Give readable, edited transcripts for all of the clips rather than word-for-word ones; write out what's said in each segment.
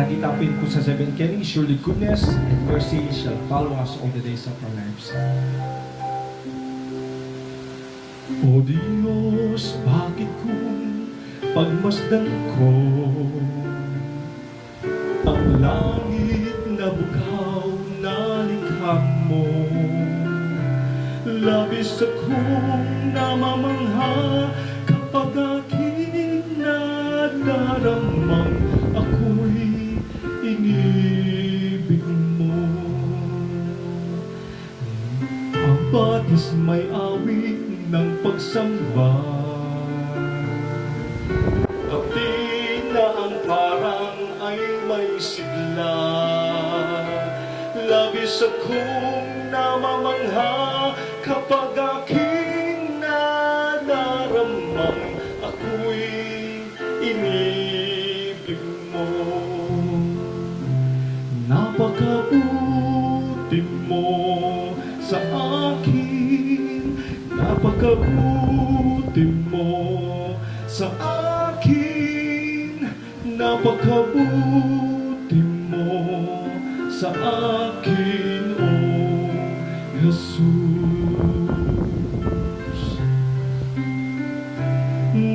lagi tapin ko sa 7 Kenny, surely goodness and mercy shall follow us all the days of our lives. O Diyos, bakit kung pagmasdan ko ang langit na bughaw na likha mo, labis akong namamangha kapag aking nadaramang ako'y inibig mo. Ang batis may awit ng pagsamba, pati na ang parang ay may sigla, labis akong namamangha kapag aking nadaramang ako'y inibig mo. Napakabuti mo sa akin, napakabuti mo sa akin, napakabuti mo sa akin, O Jesus.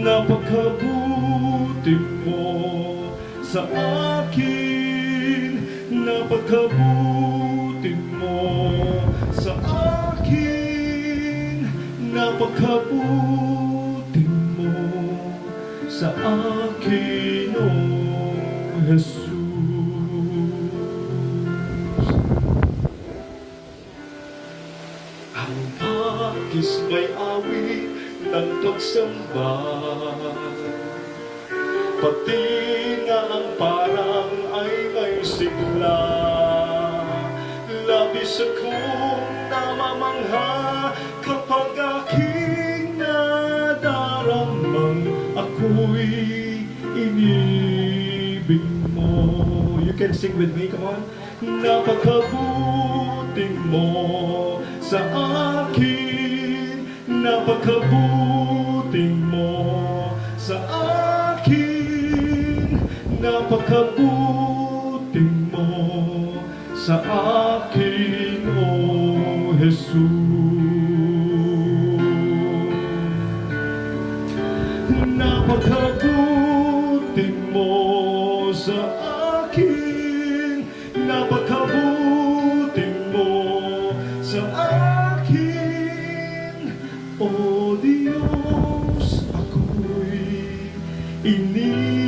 Napakabuti mo sa akin, napakabuti mo sa akin, napakabuti mo sa akin, O Jesus. Ang bagis may awit ng pagsamba, pati nga ang parang ay may sigla, labis akong namamangha kapag aking nadaramang ako'y inibig mo. You can sing with me, come on. Napakabuti mo sa akin, napakabuti mo sa akin, napakabuti mo sa akin, O Jesus. Napakabuti mo sa akin, napakabuti mo sa akin, O Diyos, ako'y inibig